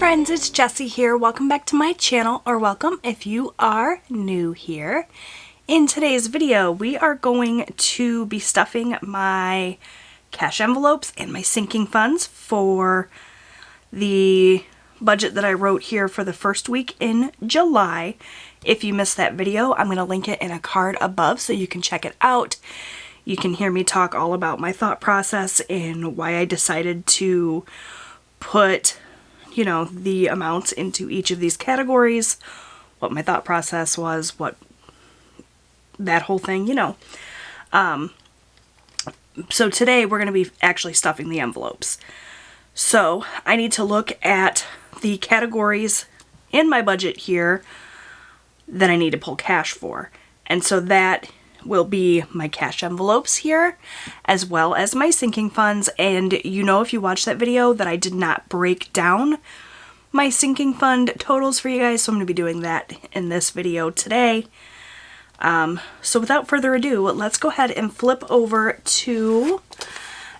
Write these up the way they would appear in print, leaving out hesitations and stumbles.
friends, it's Jessie here. Welcome back to my channel, or welcome if you are new here. In today's video, we are going to be stuffing my cash envelopes and my sinking funds for the budget that I wrote here for the first week in July. If you missed that video, I'm going to link it in a card above so you can check it out. You can hear me talk all about my thought process and why I decided to put, you know, the amounts into each of these categories, what my thought process was, what that whole thing, you know. So today we're going to be actually stuffing the envelopes. So I need to look at the categories in my budget here that I need to pull cash for. And so that will be my cash envelopes here, as well as my sinking funds. And you know, if you watched that video, that I did not break down my sinking fund totals for you guys, so I'm going to be doing that in this video today. So without further ado, let's go ahead and flip over to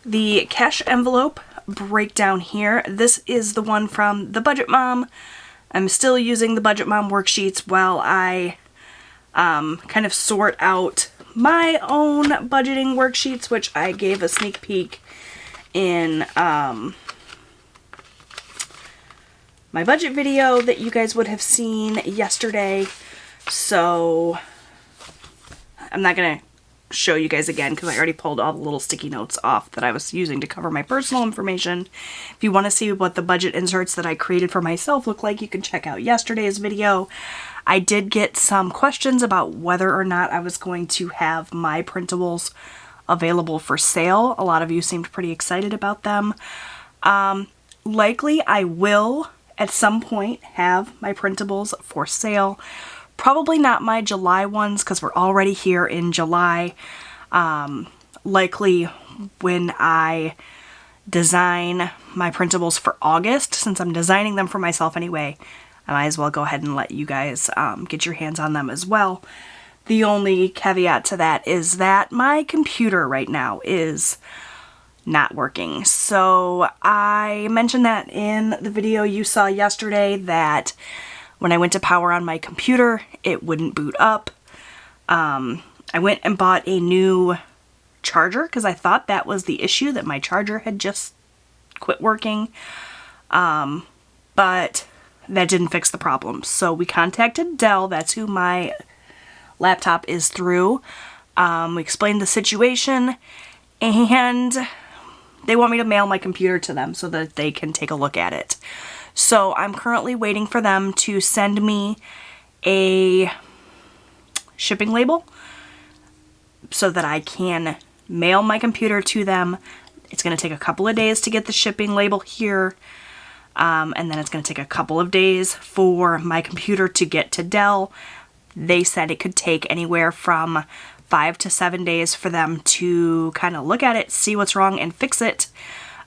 the cash envelope breakdown here. This is the one from the Budget Mom. I'm still using the Budget Mom worksheets while I kind of sort out my own budgeting worksheets, which I gave a sneak peek in my budget video that you guys would have seen yesterday. So I'm not going to show you guys again because I already pulled all the little sticky notes off that I was using to cover my personal information. If you want to see what the budget inserts that I created for myself look like, you can check out yesterday's video. I did get some questions about whether or not I was going to have my printables available for sale. A lot of you seemed pretty excited about them. Likely I will at some point have my printables for sale. Probably not my July ones because we're already here in July. Likely when I design my printables for August, since I'm designing them for myself anyway, I might as well go ahead and let you guys get your hands on them as well. The only caveat to that is that my computer right now is not working. So I mentioned that in the video you saw yesterday, that when I went to power on my computer, it wouldn't boot up. I went and bought a new charger because I thought that was the issue, that my charger had just quit working. But that didn't fix the problem. So we contacted Dell. That's who my laptop is through. We explained the situation, and they want me to mail my computer to them so that they can take a look at it. So I'm currently waiting for them to send me a shipping label so that I can mail my computer to them. It's going to take a couple of days to get the shipping label here. And then it's going to take a couple of days for my computer to get to Dell. They said it could take anywhere from 5 to 7 days for them to kind of look at it, see what's wrong, and fix it.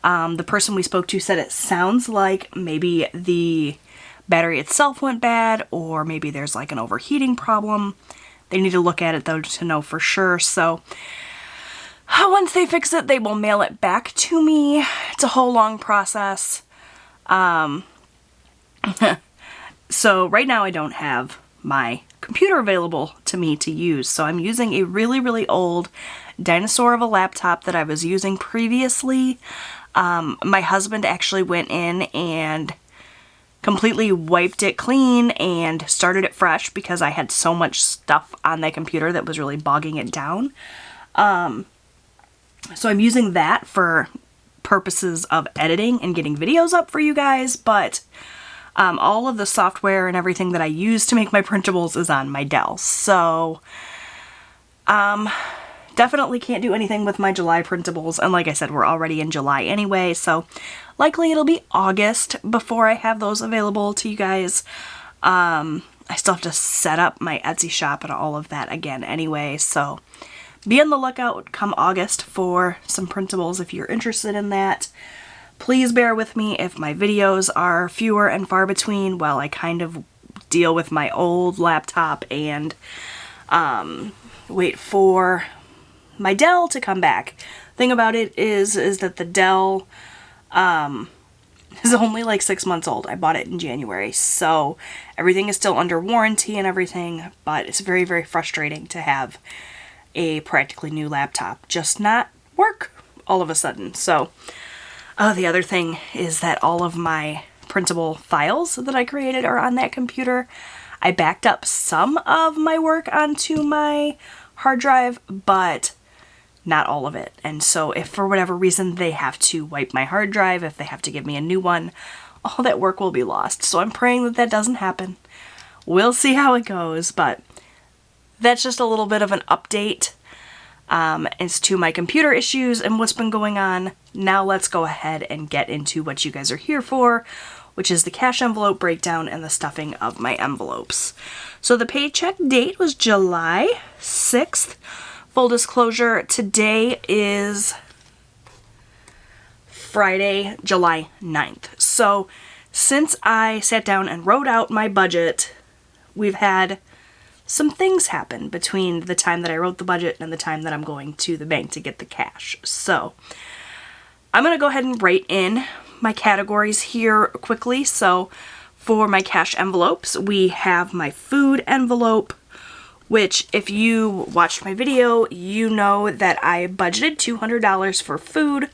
The person we spoke to said it sounds like maybe the battery itself went bad, or maybe there's like an overheating problem. They need to look at it though to know for sure. So once they fix it, they will mail it back to me. It's a whole long process. So right now I don't have my computer available to me to use. So I'm using a really, really old dinosaur of a laptop that I was using previously. My husband actually went in and completely wiped it clean and started it fresh because I had so much stuff on that computer that was really bogging it down. So I'm using that for purposes of editing and getting videos up for you guys, but all of the software and everything that I use to make my printables is on my Dell. So definitely can't do anything with my July printables, and like I said, we're already in July anyway, so likely it'll be August before I have those available to you guys. I still have to set up my Etsy shop and all of that again anyway, so be on the lookout come August for some printables if you're interested in that. Please bear with me if my videos are fewer and far between while I kind of deal with my old laptop and wait for my Dell to come back. Thing about it is that the Dell is only like 6 months old. I bought it in January, so everything is still under warranty and everything, but it's very, very frustrating to have a practically new laptop just not work all of a sudden. So the other thing is that all of my printable files that I created are on that computer. I backed up some of my work onto my hard drive, but not all of it. And so if for whatever reason they have to wipe my hard drive, if they have to give me a new one, all that work will be lost. So I'm praying that that doesn't happen. We'll see how it goes, but that's just a little bit of an update as to my computer issues and what's been going on. Now let's go ahead and get into what you guys are here for, which is the cash envelope breakdown and the stuffing of my envelopes. So the paycheck date was July 6th. Full disclosure, today is Friday, July 9th. So since I sat down and wrote out my budget, we've had some things happen between the time that I wrote the budget and the time that I'm going to the bank to get the cash. So I'm going to go ahead and write in my categories here quickly. So for my cash envelopes, we have my food envelope, which if you watched my video, you know that I budgeted $200 for food,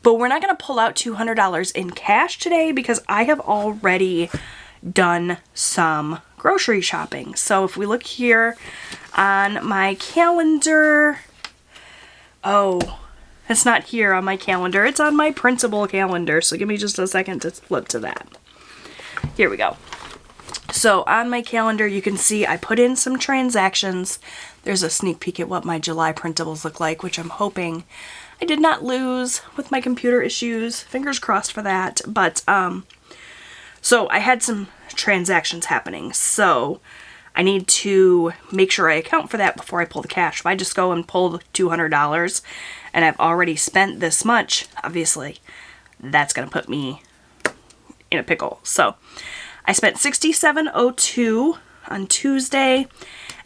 but we're not going to pull out $200 in cash today because I have already done some grocery shopping. So if we look here on my calendar, oh, it's not here on my calendar, it's on my printable calendar, so give me just a second to flip to that. Here we go. So on my calendar, you can see I put in some transactions. There's a sneak peek at what my July printables look like, which I'm hoping I did not lose with my computer issues. Fingers crossed for that. But, so I had some transactions happening. So I need to make sure I account for that before I pull the cash. If I just go and pull $200 and I've already spent this much, obviously, that's going to put me in a pickle. So I spent $67.02 on Tuesday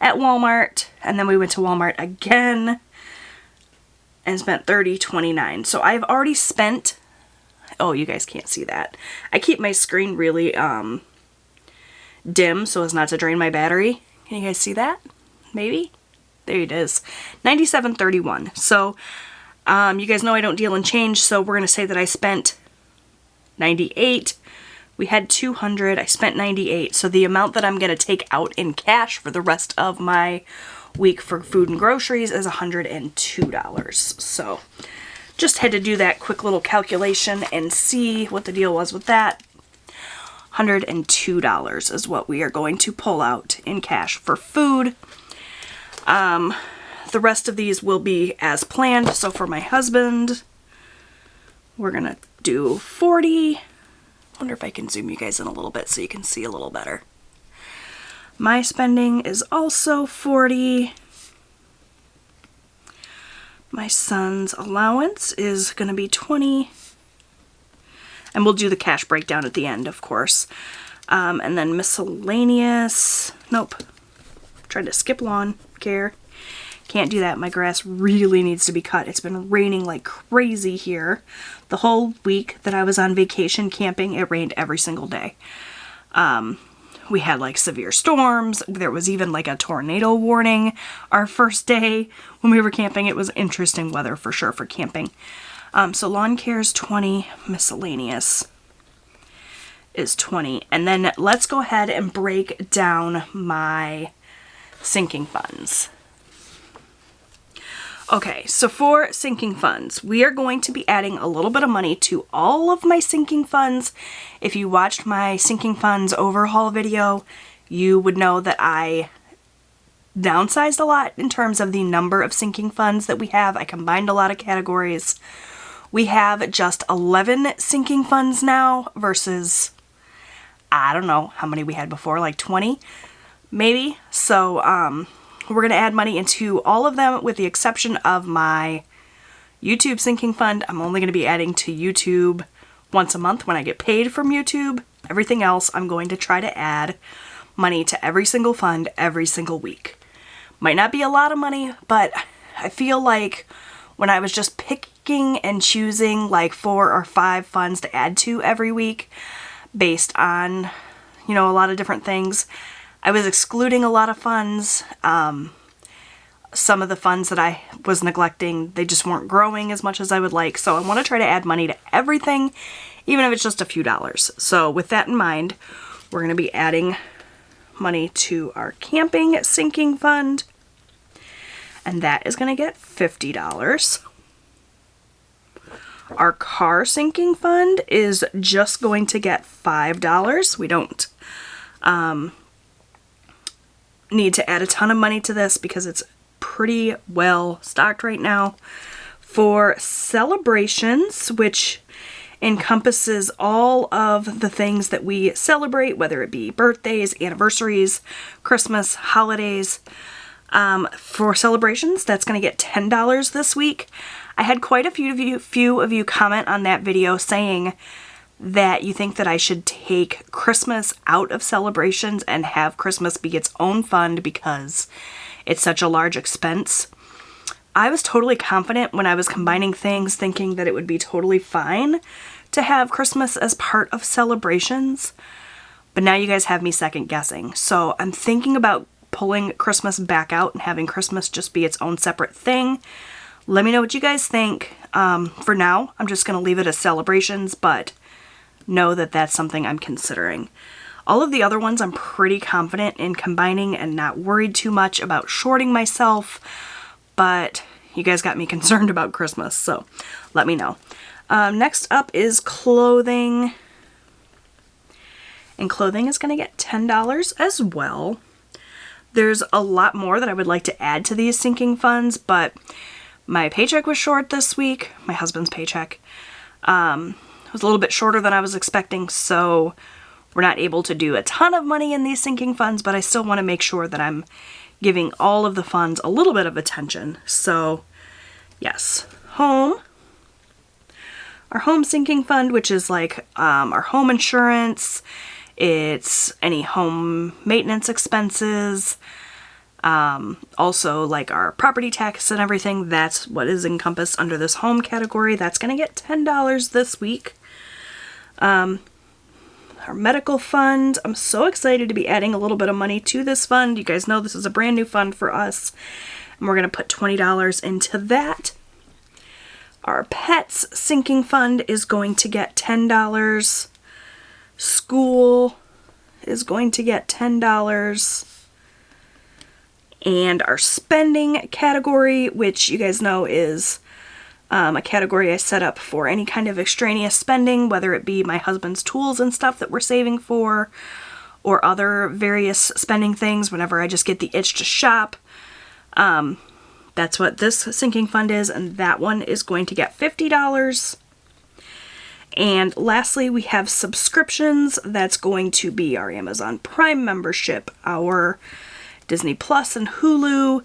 at Walmart, and then we went to Walmart again and spent $30.29. So I've already spent, oh, you guys can't see that. I keep my screen really dim so as not to drain my battery. Can you guys see that? Maybe? There it is. $97.31. So you guys know I don't deal in change, so we're going to say that I spent $98. We had $200, I spent $98, so the amount that I'm going to take out in cash for the rest of my week for food and groceries is $102. So just had to do that quick little calculation and see what the deal was with that. $102 is what we are going to pull out in cash for food. The rest of these will be as planned. So for my husband, we're going to do $40. Wonder if I can zoom you guys in a little bit so you can see a little better. My spending is also $40. My son's allowance is going to be $20. And we'll do the cash breakdown at the end, of course. And then miscellaneous. Nope. Tried to skip lawn care. Can't do that. My grass really needs to be cut. It's been raining like crazy here. The whole week that I was on vacation camping, it rained every single day. We had like severe storms. There was even like a tornado warning our first day when we were camping. It was interesting weather for sure for camping. So lawn care is $20. Miscellaneous is $20. And then let's go ahead and break down my sinking funds. Okay, so for sinking funds, we are going to be adding a little bit of money to all of my sinking funds. If you watched my sinking funds overhaul video, you would know that I downsized a lot in terms of the number of sinking funds that we have. I combined a lot of categories. We have just 11 sinking funds now versus, I don't know how many we had before, like 20 maybe. So, we're going to add money into all of them with the exception of my YouTube sinking fund. I'm only going to be adding to YouTube once a month when I get paid from YouTube. Everything else, I'm going to try to add money to every single fund every single week. Might not be a lot of money, but I feel like when I was just picking and choosing like 4 or 5 funds to add to every week based on, you know, a lot of different things, I was excluding a lot of funds. Some of the funds that I was neglecting, they just weren't growing as much as I would like. So I want to try to add money to everything, even if it's just a few dollars. So with that in mind, we're going to be adding money to our camping sinking fund. And that is going to get $50. Our car sinking fund is just going to get $5. We don't need to add a ton of money to this because it's pretty well stocked right now. For celebrations, which encompasses all of the things that we celebrate, whether it be birthdays, anniversaries, Christmas, holidays, for celebrations, that's going to get $10 this week. I had quite a few of you comment on that video saying that you think that I should take Christmas out of celebrations and have Christmas be its own fund because it's such a large expense. I was totally confident when I was combining things, thinking that it would be totally fine to have Christmas as part of celebrations, but now you guys have me second guessing. So I'm thinking about pulling Christmas back out and having Christmas just be its own separate thing. Let me know what you guys think. For now, I'm just going to leave it as celebrations, but know that that's something I'm considering. All of the other ones I'm pretty confident in combining and not worried too much about shorting myself, but you guys got me concerned about Christmas, so let me know. Next up is clothing, and clothing is going to get $10 as well. There's a lot more that I would like to add to these sinking funds, but my paycheck was short this week. My husband's paycheck was a little bit shorter than I was expecting, so we're not able to do a ton of money in these sinking funds, but I still want to make sure that I'm giving all of the funds a little bit of attention. So yes, home. Our home sinking fund, which is like our home insurance, it's any home maintenance expenses, also like our property tax and everything. That's what is encompassed under this home category. That's going to get $10 this week. Our medical fund, I'm so excited to be adding a little bit of money to this fund. You guys know this is a brand new fund for us, and we're going to put $20 into that. Our pets sinking fund is going to get $10. School is going to get $10. And our spending category, which you guys know is a category I set up for any kind of extraneous spending, whether it be my husband's tools and stuff that we're saving for, or other various spending things whenever I just get the itch to shop. That's what this sinking fund is, and that one is going to get $50. And lastly, we have subscriptions. That's going to be our Amazon Prime membership, our Disney Plus and Hulu,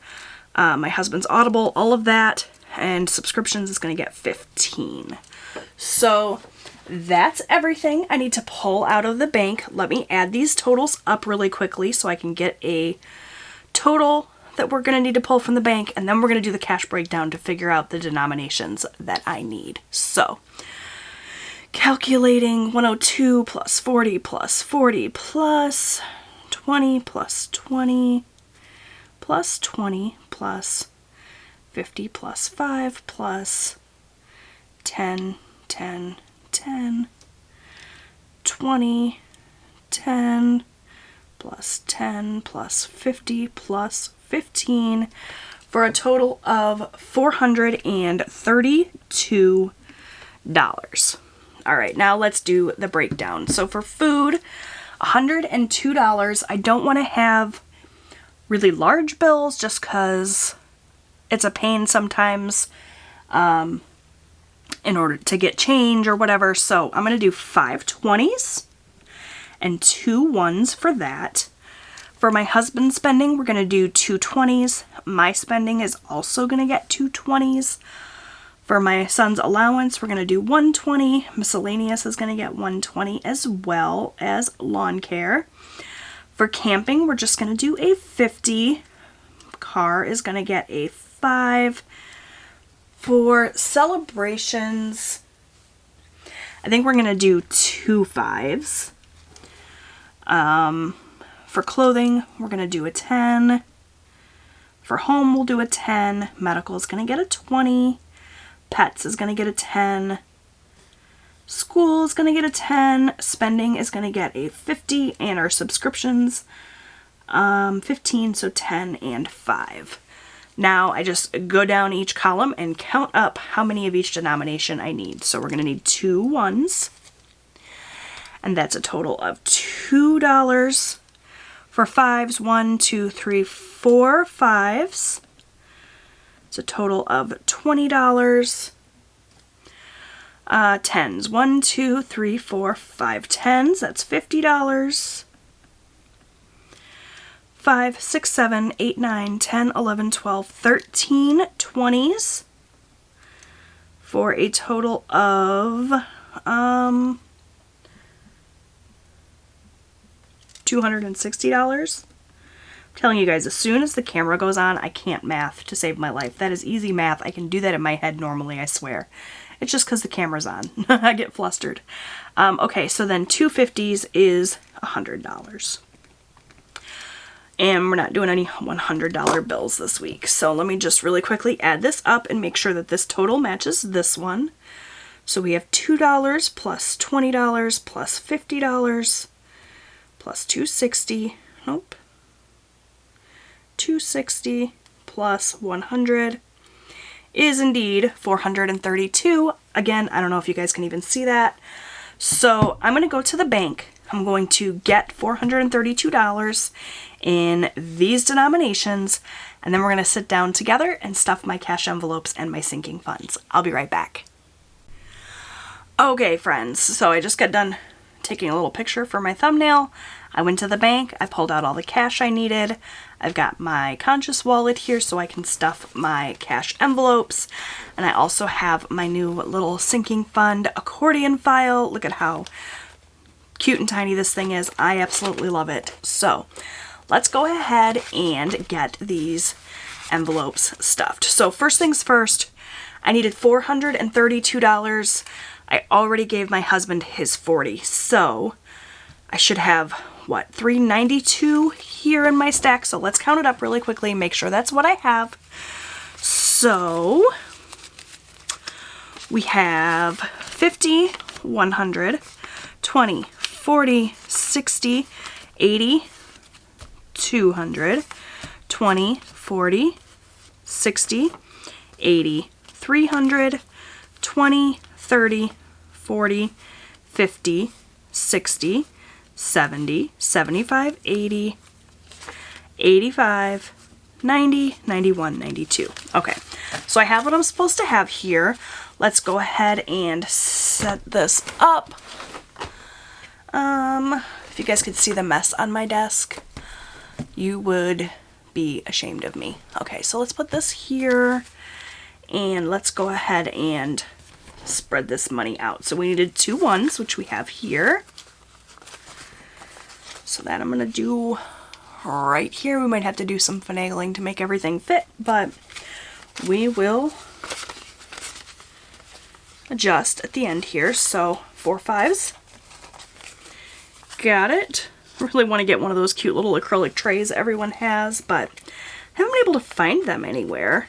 my husband's Audible, all of that. And subscriptions is going to get $15. So that's everything I need to pull out of the bank. Let me add these totals up really quickly so I can get a total that we're going to need to pull from the bank, and then we're going to do the cash breakdown to figure out the denominations that I need. So calculating 102 plus 40 plus 40 plus 20 plus 20 plus 20 plus 50 plus 5 plus 10, 10, 10, 20, 10, plus 10 plus 50 plus 15 for a total of $432. All right, now let's do the breakdown. So for food, $102. I don't want to have really large bills just because it's a pain sometimes in order to get change or whatever. So I'm going to do 5 20s and 2 1s for that. For my husband's spending, we're going to do 2 20s. My spending is also going to get 2 20s. For my son's allowance, we're going to do 120. Miscellaneous is going to get 120, as well as lawn care. For camping, we're just going to do a 50. Car is going to get a 5. For celebrations, I think we're going to do 2 5s. For clothing, we're going to do a 10. For home, we'll do a 10. Medical is going to get a 20. Pets is going to get a 10. School is going to get a 10. Spending is going to get a 50. And our subscriptions, 15, so 10 and 5. Now I just go down each column and count up how many of each denomination I need. So we're going to need 2 1s. And that's a total of $2. For 5s, 1, 2, 3, 4 5s. It's a total of $20. 10s, 1, 2, 3, 4, 5 10s. That's $50. 5, 6, 7, 8, 9, 10, 11, 12, 13 20s. For a total of $260. I'm telling you guys, as soon as the camera goes on, I can't math to save my life. That is easy math. I can do that in my head normally, I swear. It's just because the camera's on. I get flustered. Okay, so then 2 50s is $100. And we're not doing any $100 bills this week. So let me just really quickly add this up and make sure that this total matches this one. So we have $2 plus $20 plus $50 plus $260. Nope. $260 plus $100 is indeed $432. Again, I don't know if you guys can even see that. So I'm going to go to the bank. I'm going to get $432 in these denominations, and then we're going to sit down together and stuff my cash envelopes and my sinking funds. I'll be right back. Okay, friends, so I just got done taking a little picture for my thumbnail. I went to the bank, I pulled out all the cash I needed. I've got my conscious wallet here so I can stuff my cash envelopes. And I also have my new little sinking fund accordion file. Look at how cute and tiny this thing is. I absolutely love it. So let's go ahead and get these envelopes stuffed. So first things first, I needed $432. I already gave my husband his $40. So I should have, what, $392 here in my stack. So let's count it up really quickly and make sure that's what I have. So we have 50, 100, 20, 40, 60, 80, 200, 20, 40, 60, 80, 300, 20, 30, 40, 50, 60, 70, 75, 80, 85, 90, 91, 92. Okay, so I have what I'm supposed to have here. Let's go ahead and set this up. If you guys could see the mess on my desk, you would be ashamed of me. Okay, so let's put this here and let's go ahead and spread this money out. So we needed 2 1s, which we have here. So that I'm gonna do right here. We might have to do some finagling to make everything fit, but we will adjust at the end here. So 4 5s. Got it. Really want to get one of those cute little acrylic trays everyone has, but I haven't been able to find them anywhere.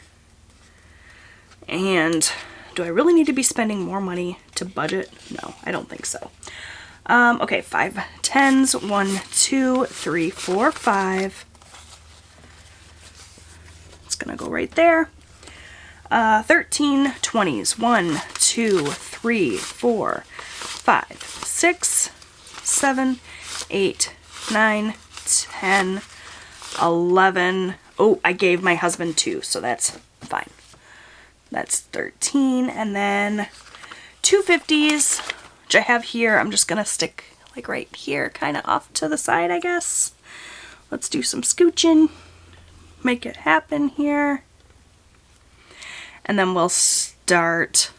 And do I really need to be spending more money to budget? No, I don't think so. Okay, 5 10s, 1, 2, 3, 4, 5. It's gonna go right there. 13 20s, 1, 2, 3, 4, 5, 6, 7, 8, 9, 10, 11. Oh, I gave my husband 2, so that's fine. That's 13, and then 2 50s, which I have here. I'm just gonna stick like right here, kind of off to the side, I guess. Let's do some scooching, make it happen here. And then we'll start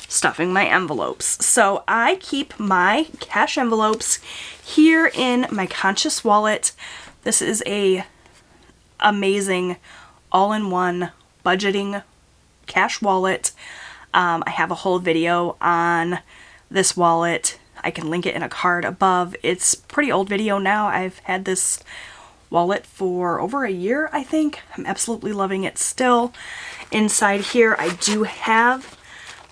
stuffing my envelopes. So I keep my cash envelopes here in my conscious wallet. This is a amazing all-in-one budgeting cash wallet. I have a whole video on this wallet. I can link it in a card above. It's a pretty old video now. I've had this wallet for over a year, I think. I'm absolutely loving it still. Inside here, I do have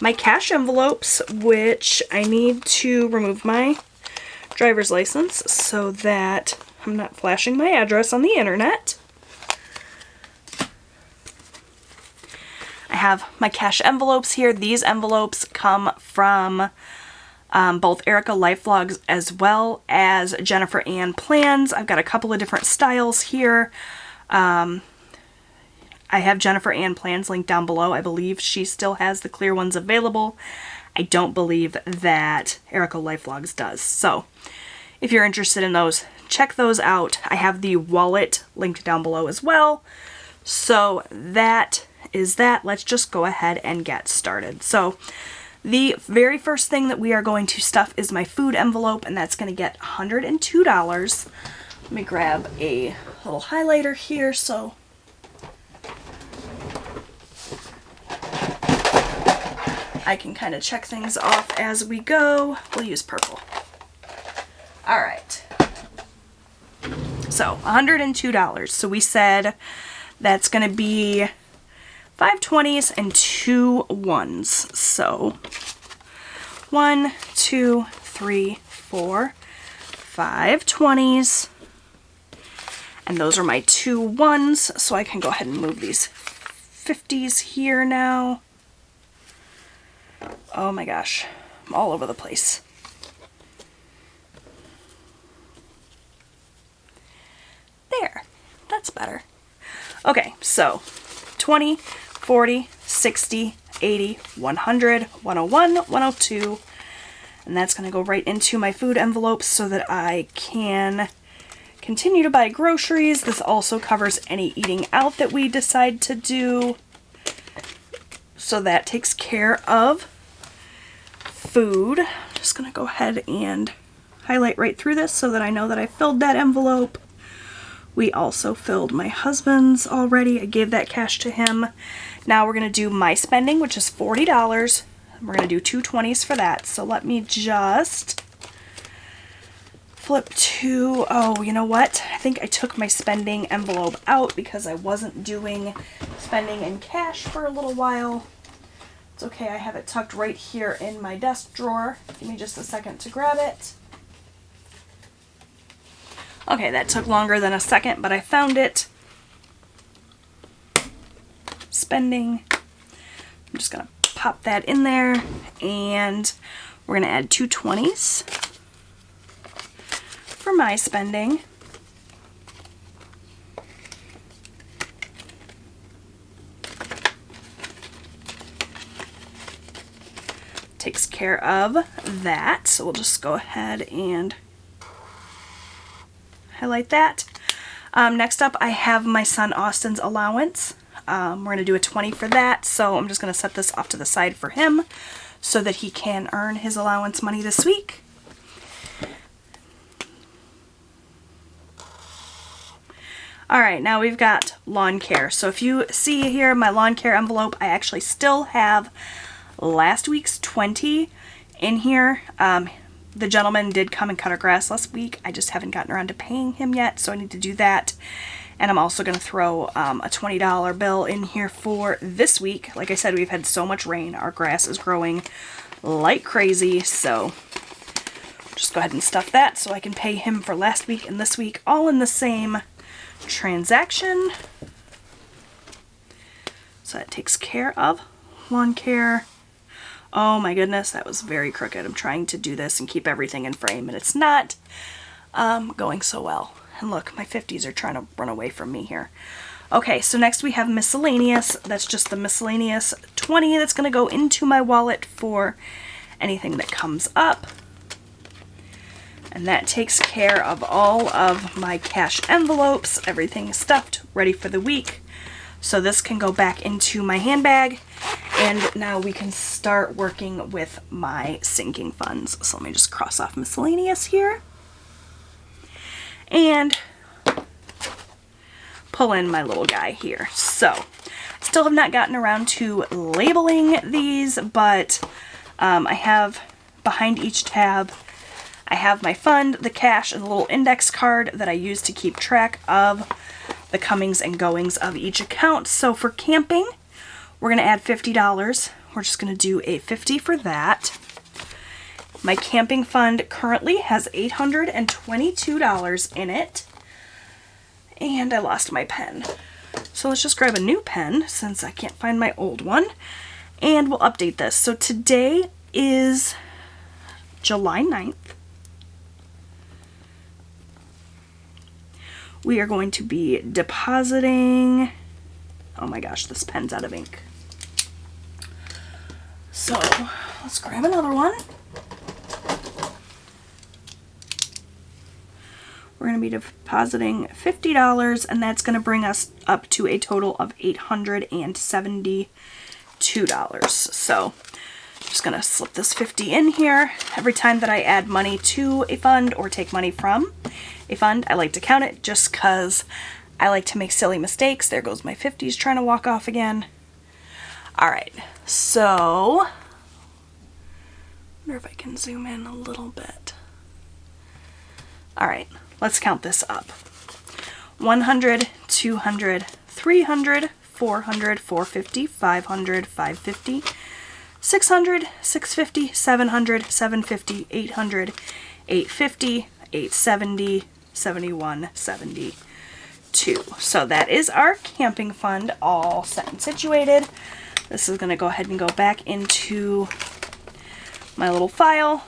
my cash envelopes, which I need to remove my driver's license so that I'm not flashing my address on the internet. I have my cash envelopes here. These envelopes come from both Erica Life Vlogs as well as Jennifer Ann Plans. I've got a couple of different styles here. I have Jennifer Ann Plans linked down below. I believe she still has the clear ones available. I don't believe that Erica Life Vlogs does. So if you're interested in those, check those out. I have the wallet linked down below as well. So that is that. Let's just go ahead and get started. So the very first thing that we are going to stuff is my food envelope, and that's going to get $102. Let me grab a little highlighter here so I can kind of check things off as we go. We'll use purple. All right. So $102. So we said that's going to be 5 20s and 2 1s. So 1, 2, 3, 4, 5 20s. And those are my 2 1s. So I can go ahead and move these 50s here now. Oh my gosh, I'm all over the place. There, that's better. Okay, so 20, 40, 60, 80, 100, 101, 102, and that's going to go right into my food envelopes so that I can continue to buy groceries. This also covers any eating out that we decide to do. So that takes care of food. I'm just going to go ahead and highlight right through this so that I know that I filled that envelope. We also filled my husband's already. I gave that cash to him. Now we're going to do my spending, which is $40. We're going to do 2 20s for that. So let me just flip to, oh, you know what? I think I took my spending envelope out because I wasn't doing spending in cash for a little while. It's okay, I have it tucked right here in my desk drawer. Give me just a second to grab it. Okay, that took longer than a second, but I found it. Spending. I'm just going to pop that in there, and we're going to add 2 20s for my spending. Takes care of that, so we'll just go ahead and highlight that. Next up, I have my son Austin's allowance. We're going to do a 20 for that, so I'm just going to set this off to the side for him so that he can earn his allowance money this week. Alright, now we've got lawn care. So if you see here my lawn care envelope, I actually still have last week's 20 in here. The gentleman did come and cut our grass last week. I just haven't gotten around to paying him yet, so I need to do that. And I'm also going to throw a $20 bill in here for this week. Like I said, we've had so much rain. Our grass is growing like crazy, so just go ahead and stuff that so I can pay him for last week and this week all in the same transaction. So that takes care of lawn care. Oh my goodness, that was very crooked. I'm trying to do this and keep everything in frame, and it's not going so well. And look, my 50s are trying to run away from me here. Okay, so next we have miscellaneous. That's just the miscellaneous 20 that's going to go into my wallet for anything that comes up. And that takes care of all of my cash envelopes. Everything is stuffed, ready for the week. So this can go back into my handbag, and now we can start working with my sinking funds. So let me just cross off miscellaneous here and pull in my little guy here. So Still have not gotten around to labeling these, but I have behind each tab, I have my fund, the cash, and the little index card that I use to keep track of the comings and goings of each account. So for camping, we're going to add $50. We're just going to do a $50 for that. My camping fund currently has $822 in it. And I lost my pen. So let's just grab a new pen since I can't find my old one. And we'll update this. So today is July 9th. We are going to be depositing... Oh my gosh, this pen's out of ink. So let's grab another one. We're going to be depositing $50, and that's going to bring us up to a total of $872. So I'm just going to slip this $50 in here. Every time that I add money to a fund or take money from a fund, I like to count it just because I like to make silly mistakes. There goes my 50s trying to walk off again. All right, so I wonder if I can zoom in a little bit. All right. Let's count this up. 100, 200, 300, 400, 450, 500, 550, 600, 650, 700, 750, 800, 850, 870, 71, 72. So that is our camping fund all set and situated. This is going to go ahead and go back into my little file.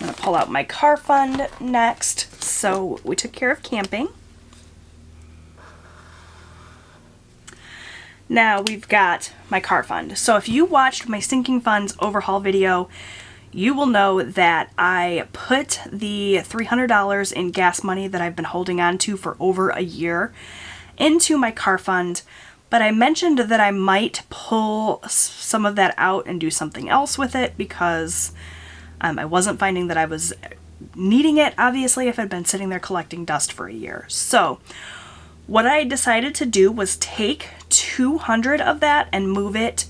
I'm going to pull out my car fund next. So we took care of camping. Now we've got my car fund. So if you watched my sinking funds overhaul video, you will know that I put the $300 in gas money that I've been holding on to for over a year into my car fund. But I mentioned that I might pull some of that out and do something else with it because I wasn't finding that I was needing it, obviously, if I'd been sitting there collecting dust for a year. So what I decided to do was take 200 of that and move it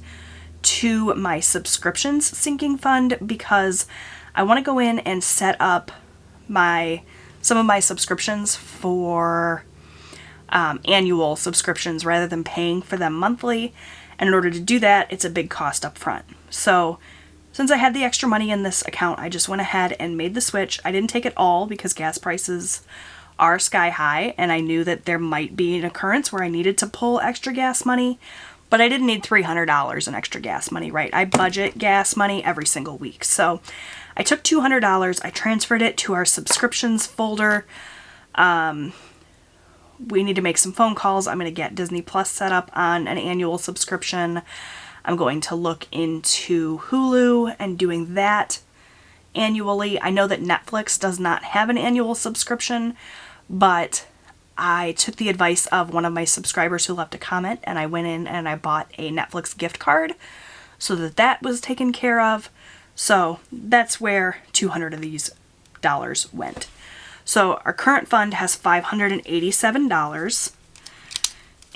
to my subscriptions sinking fund because I want to go in and set up some of my subscriptions for annual subscriptions rather than paying for them monthly. And in order to do that, it's a big cost up front. So since I had the extra money in this account, I just went ahead and made the switch. I didn't take it all because gas prices are sky high, and I knew that there might be an occurrence where I needed to pull extra gas money, but I didn't need $300 in extra gas money, right? I budget gas money every single week. So I took $200, I transferred it to our subscriptions folder. We need to make some phone calls. I'm going to get Disney Plus set up on an annual subscription. I'm going to look into Hulu and doing that annually. I know that Netflix does not have an annual subscription, but I took the advice of one of my subscribers who left a comment, and I went in and I bought a Netflix gift card so that that was taken care of. So that's where 200 of these dollars went. So our current fund has $587,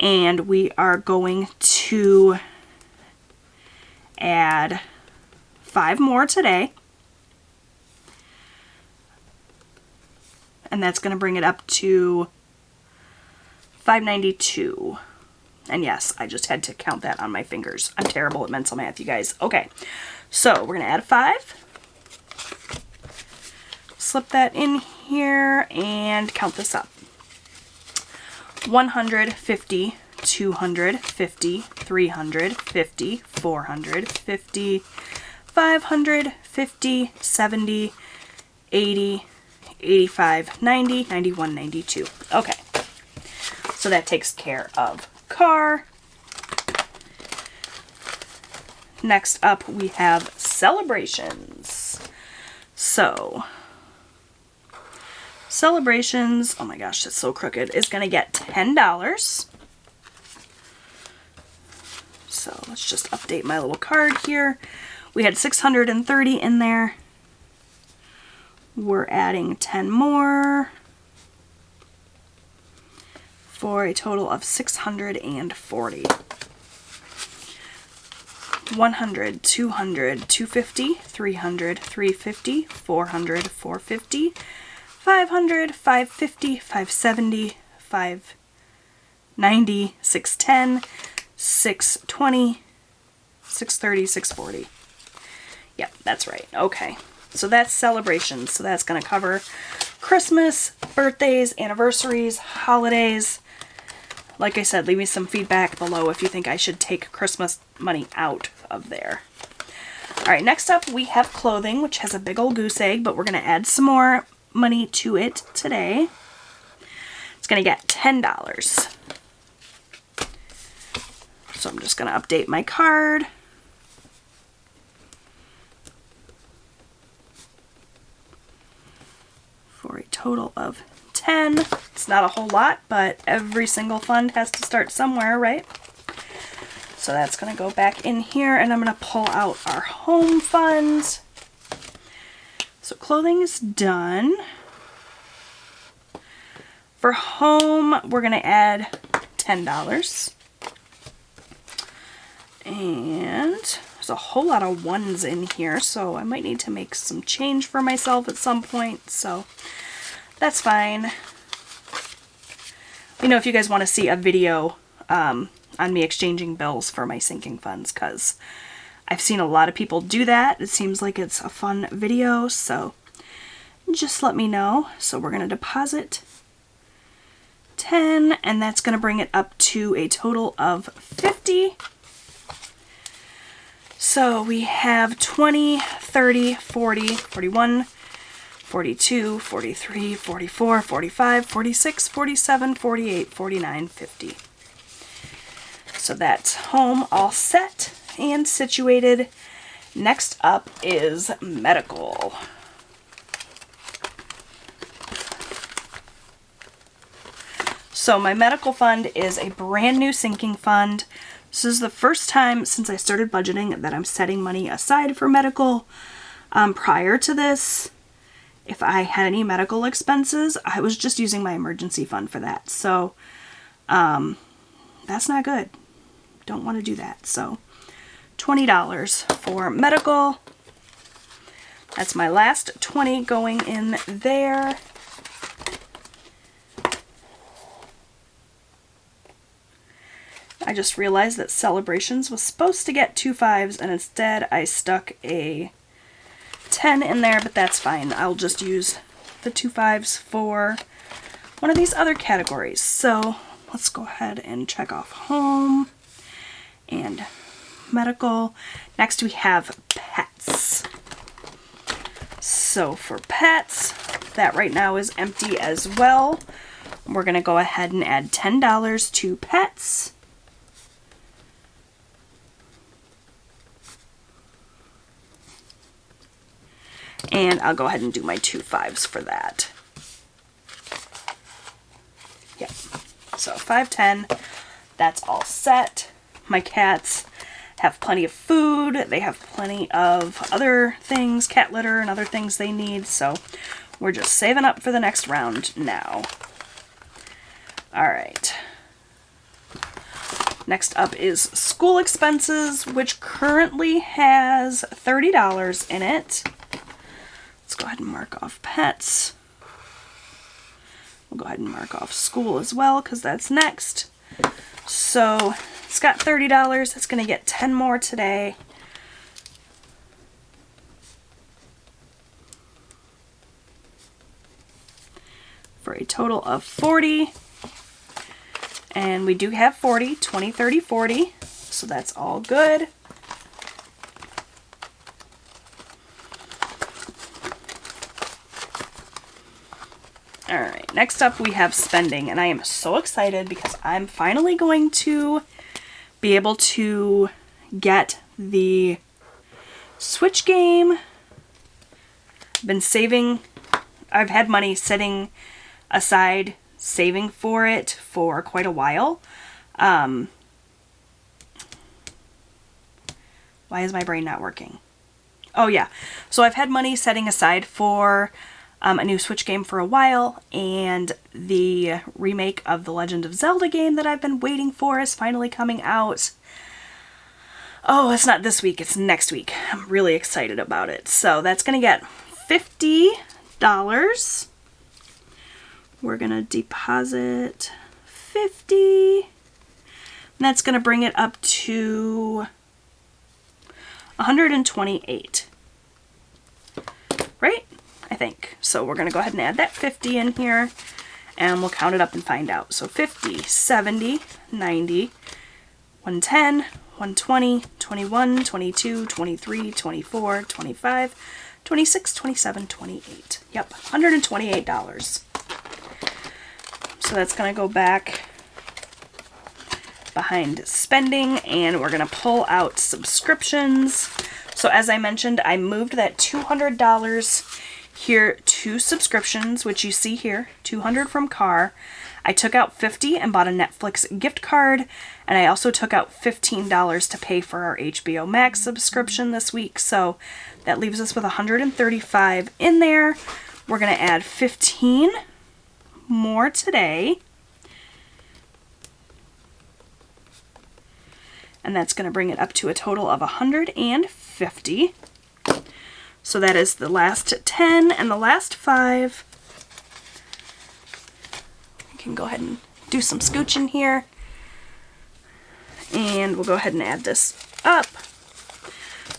and we are going to add 5 more today, and that's going to bring it up to $592. And yes, I just had to count that on my fingers. I'm terrible at mental math, you guys. Okay, so we're going to add a 5. Slip that in here and count this up. 150, 250, 350, 450, 550, 70, 80, 85, 90, 91, 92. Okay, so that takes care of car. Next up, we have celebrations. So, celebrations, oh my gosh, that's so crooked, is going to get $10. So let's just update my little card here. We had 630 in there. We're adding 10 more. for a total of $640. 100, 200, 250, 300, 350, 400, 450, 500, 550, 570, 590, 610, 620, 630, 640. Yep, that's right. Okay. So that's celebrations. So that's going to cover Christmas, birthdays, anniversaries, holidays. Like I said, leave me some feedback below if you think I should take Christmas money out of there. Alright, next up we have clothing, which has a big old goose egg, but we're going to add some more money to it today. It's going to get $10. So I'm just going to update my card. For a total of 10. It's not a whole lot, but every single fund has to start somewhere, right? So that's going to go back in here, and I'm going to pull out our home funds. So clothing is done. For home, we're going to add $10. And there's a whole lot of ones in here, so I might need to make some change for myself at some point, so that's fine. You know, if you guys want to see a video on me exchanging bills for my sinking funds, because I've seen a lot of people do that. It seems like it's a fun video, so just let me know. So we're going to deposit 10, and that's going to bring it up to a total of 50. So we have 20, 30, 40, 41, 42, 43, 44, 45, 46, 47, 48, 49, 50. So that's home all set and situated. Next up is medical. So my medical fund is a brand new sinking fund. This is the first time since I started budgeting that I'm setting money aside for medical. Prior to this, if I had any medical expenses, I was just using my emergency fund for that. So that's not good. Don't want to do that. So $20 for medical. That's my last 20 going in there. I just realized that celebrations was supposed to get 2 5s, and instead I stuck a 10 in there, but that's fine. I'll just use the 2 5s for one of these other categories. So let's go ahead and check off home and medical. Next we have pets. So for pets, that right now is empty as well. We're going to go ahead and add $10 to pets. And I'll go ahead and do my 2 5s for that. Yep. So 5, 10. That's all set. My cats have plenty of food. They have plenty of other things, cat litter and other things they need. So we're just saving up for the next round now. All right. Next up is school expenses, which currently has $30 in it. Let's go ahead and mark off pets. We'll go ahead and mark off school as well, because that's next. So it's got $30. It's going to get 10 more today. For a total of 40. And we do have 40, 20, 30, 40. So that's all good. Alright, next up we have spending, and I am so excited because I'm finally going to be able to get the Switch game. Been saving, I've had money sitting aside saving for it for quite a while. Why is my brain not working? Oh yeah, so I've had money setting aside for a new Switch game for a while, and the remake of the Legend of Zelda game that I've been waiting for is finally coming out. Oh, it's not this week, it's next week. I'm really excited about it. So that's going to get $50. We're going to deposit 50. And that's going to bring it up to 128. Right? I think. So we're going to go ahead and add that 50 in here, and we'll count it up and find out. So 50, 70, 90, 110, 120, 21, 22, 23, 24, 25, 26, 27, 28. Yep, $128. So that's going to go back behind spending, and we're going to pull out subscriptions. So as I mentioned, I moved that $200 here to subscriptions, which you see here, $200 from Car. I took out $50 and bought a Netflix gift card, and I also took out $15 to pay for our HBO Max subscription this week. So that leaves us with $135 in there. We're going to add 15 more today. And that's going to bring it up to a total of 150. So that is the last 10 and the last 5. We can go ahead and do some scooching here. And we'll go ahead and add this up.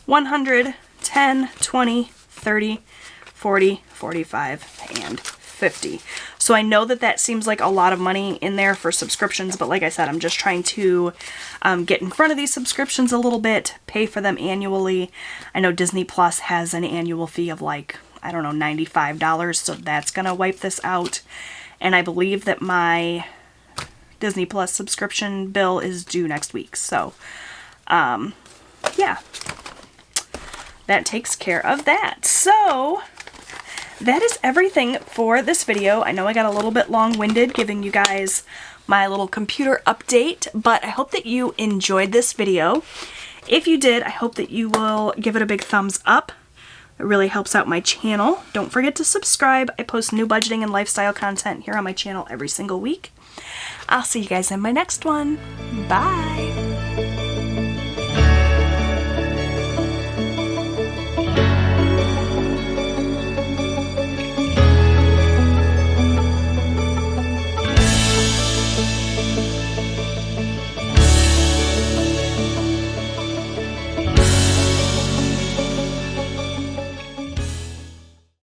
100, 10, 20, 30, 40, 45, and 50. So I know that that seems like a lot of money in there for subscriptions, but like I said, I'm just trying to get in front of these subscriptions a little bit, pay for them annually. I know Disney Plus has an annual fee of like, I don't know, $95, so that's going to wipe this out. And I believe that my Disney Plus subscription bill is due next week. So, yeah, that takes care of that. So that is everything for this video. I know I got a little bit long-winded giving you guys my little computer update, but I hope that you enjoyed this video. If you did, I hope that you will give it a big thumbs up. It really helps out my channel. Don't forget to subscribe. I post new budgeting and lifestyle content here on my channel every single week. I'll see you guys in my next one. Bye!